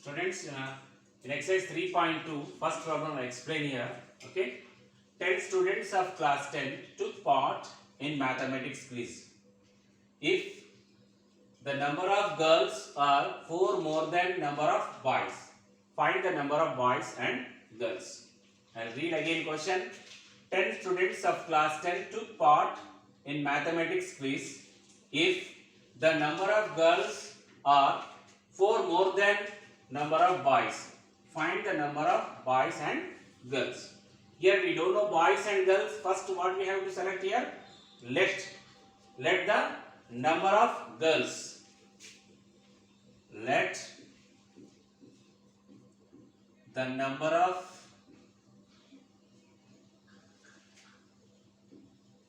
Students, in exercise 3.2, first problem I explain here. Okay, 10 students of class 10 took part in mathematics quiz. If the number of girls are 4 more than number of boys, find the number of boys and girls. I'll read again question. 10 students of class 10 took part in mathematics quiz. If the number of girls are 4 more than number of boys, find the number of boys and girls. Here we don't know boys and girls. First what we have to select here? Let the number of girls. Let the number of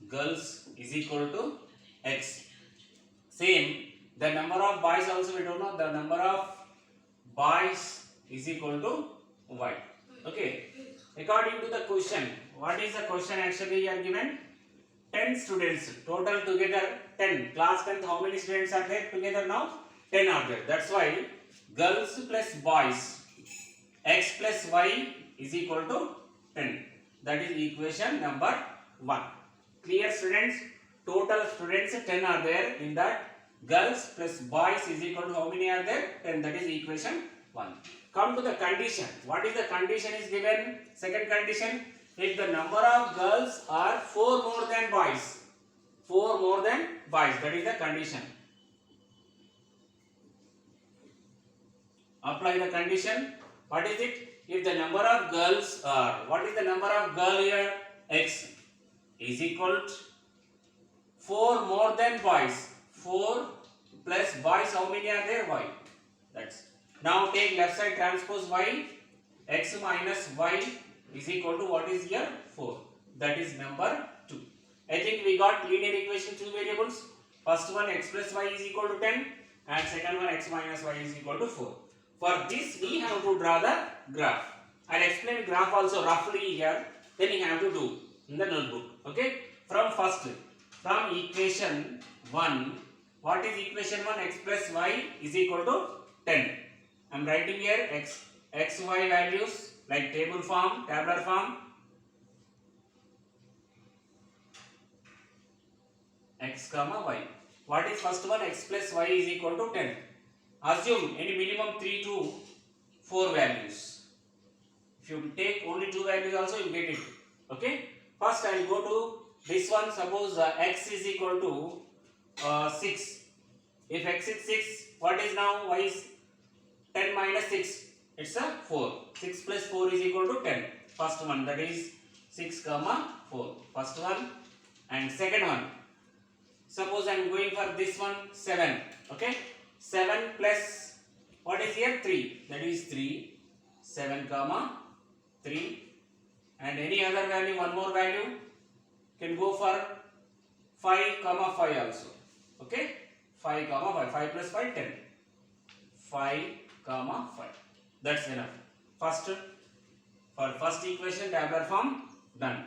girls is equal to x. Same, the number of boys also we don't know. The number of boys is equal to y. Okay. According to the question, what is the question actually here given? 10 students, total together 10. Class 10, how many students are there together now? 10 are there. That's why girls plus boys, x plus y is equal to 10. That is equation number 1. Clear students? Total students 10 are there. In that, girls plus boys is equal to how many are there? 10. That is equation 1. Come to the condition. What is the condition is given? Second condition, if the number of girls are 4 more than boys. 4 more than boys. That is the condition. Apply the condition. What is it? If the number of girls are, what is the number of girl here? X is equal to 4 more than boys. 4 plus boys, how many are there? Y. That's. Now take left side transpose y. X minus y is equal to what is here? 4. That is number 2. I think we got linear equation 2 variables. First one x plus y is equal to 10 and second one x minus y is equal to 4. For this we have to draw the graph. I'll explain graph also roughly here. Then you have to do in the notebook. Okay. From equation 1. What is equation 1? X plus y is equal to 10. I am writing here x, y values like table form, tabular form. X comma y. What is first one? X plus y is equal to 10. Assume any minimum 3 to 4 values. If you take only 2 values also you get it. Okay. First I will go to this one. Suppose x is equal to 6. If x is 6, what is now? Y is 10 minus 6. It's a 4. 6 plus 4 is equal to 10. First one, that is 6 comma 4. First one and second one. Suppose I am going for this one 7. Okay. 7 plus what is here? 3. That is 3. 7 comma 3. And any other value, one more value, can go for 5 comma 5 also. Okay. 5 comma 5. 5 plus 5, 10. 5 comma 5. That's enough. For first equation, tabular form done.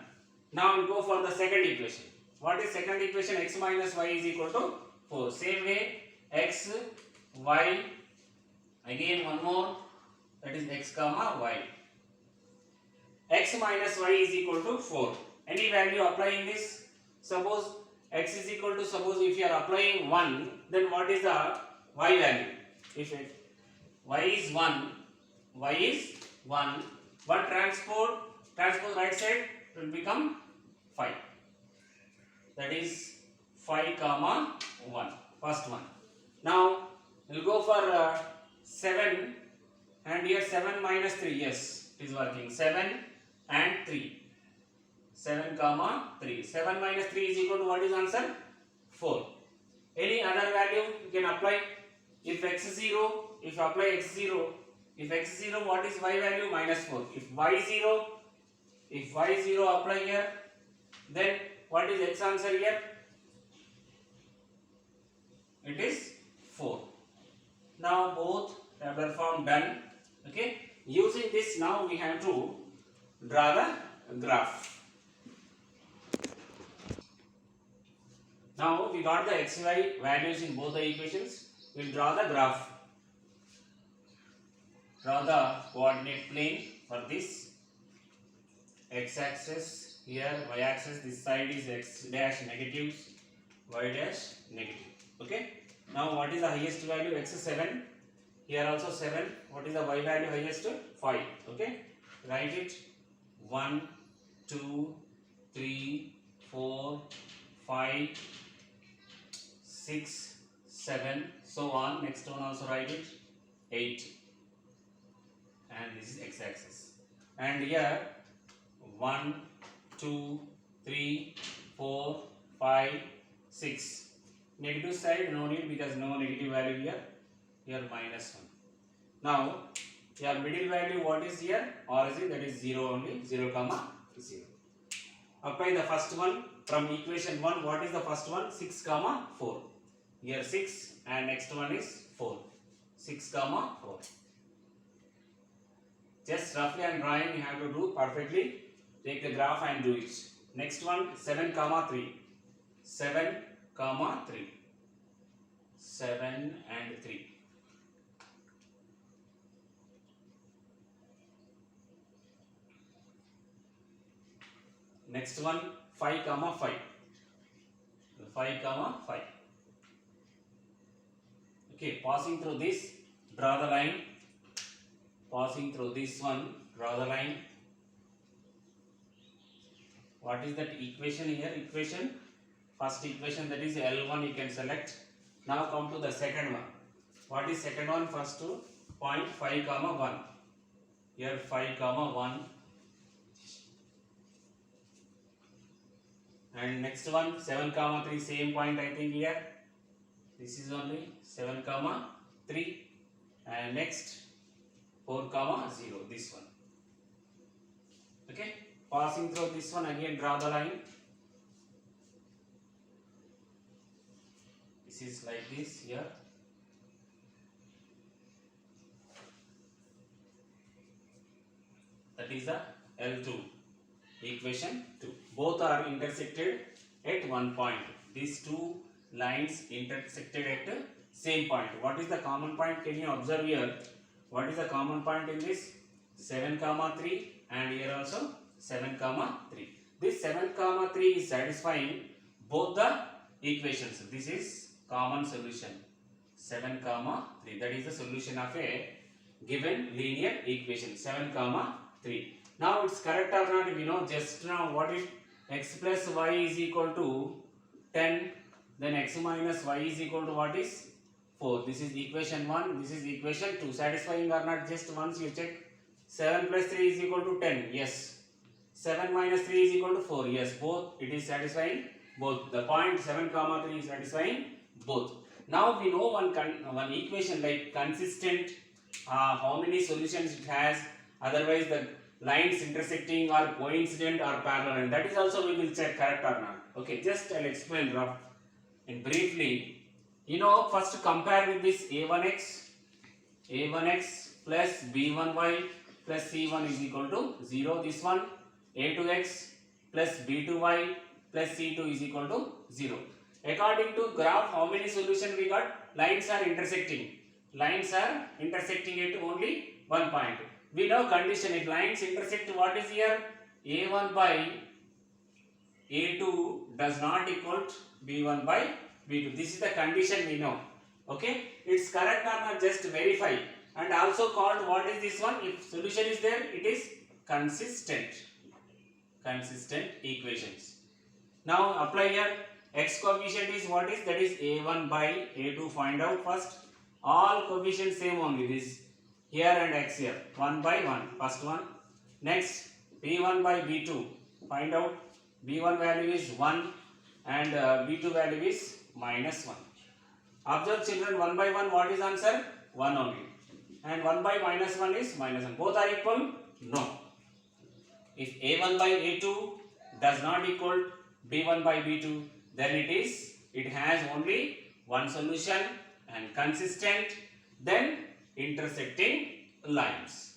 Now we go for the second equation. What is second equation? X minus y is equal to 4. Same way, x, y, again one more, that is x comma y. X minus y is equal to 4. Any value applying this? Suppose x is equal to, suppose if you are applying 1, then what is the y value? If y is 1, 1 transpose right side will become 5. That is 5 comma 1. First one. Now we will go for 7 and here 7 minus 3. Yes, it is working. 7 and 3. 7 comma 3. 7 minus 3 is equal to what is answer? 4. Any other value you can apply. If x is 0, if you apply x 0, if x is 0, what is y value? Minus 4. If y 0 apply here, then what is x answer here? It is 4. Now both tabular form done. Okay. Using this now we have to draw the graph. Now we got the xy values in both the equations. We will draw the graph. draw the coordinate plane for this. X-axis here, y-axis, this side is x dash negative, y dash negative. Okay. Now what is the highest value? X is 7. Here also 7. What is the y value highest? 5. Okay. Write it. 1, 2, 3, 4, 5, 6, 7, so on. Next one also write it. 8. And this is x-axis. And here 1, 2, 3, 4, 5, 6. Negative side no need because no negative value here. Here minus 1. Now your middle value what is here? Origin, that is 0 only. 0 comma 0. Apply the first one from equation 1. What is the first one? 6 comma 4. Here 6 and next one is 4. 6 comma 4. Just roughly I am drawing, you have to do perfectly. Take the graph and do it. Next one 7 comma 3. 7 comma 3. 7 and 3. Next one 5 comma 5. 5 comma 5. Okay, passing through this, draw the line. Passing through this one, draw the line. What is that equation here? Equation, first equation, that is L1 you can select. Now come to the second one. What is second one? First to point 5 comma 1. Here 5 comma 1. And next one 7 comma 3, same point I think here. This is only 7 comma 3. And next 4 comma 0, this one. Okay, passing through this one, again draw the line. This is like this here. That is the L2, equation 2. Both are intersected at one point. These two lines intersected at same point. What is the common point? Can you observe here? What is the common point in this? 7 comma 3 and here also 7 comma 3. This 7 comma 3 is satisfying both the equations. This is common solution. 7 comma 3. That is the solution of a given linear equation. 7 comma 3. Now it's correct or not? We know just now what is x plus y is equal to 10. Then x minus y is equal to what is 4. This is equation 1. This is equation 2. Satisfying or not? Just once you check. 7 plus 3 is equal to 10. Yes. 7 minus 3 is equal to 4. Yes. Both. It is satisfying both. The point 7 comma 3 is satisfying both. Now we know one equation like consistent. How many solutions it has. Otherwise the lines intersecting or coincident or parallel. And that is also we will check correct or not. Okay. Just I'll explain rough and briefly. You know, first compare with this a1x plus b1y plus c1 is equal to 0. This one a2x plus b2y plus c2 is equal to 0. According to graph, how many solutions we got? Lines are intersecting. Lines are intersecting at only one point. We know condition, if lines intersect, what is here? a1 by a2 does not equal to b1 by b2. This is the condition we know. Okay, it's correct or not, just verify. And also called, what is this one? If solution is there, it is consistent equations. Now apply here. X coefficient is what is? That is a1 by a2. Find out first. All coefficients same only. This here and x here. 1 by 1. First one. Next b1 by b2. Find out. b1 value is 1 and b2 value is minus 1. Observe children, 1 by 1, what is answer? 1 only. And 1 by minus 1 is minus 1. Both are equal? No. If a1 by a2 does not equal b1 by b2, then it has only one solution and consistent, then intersecting lines.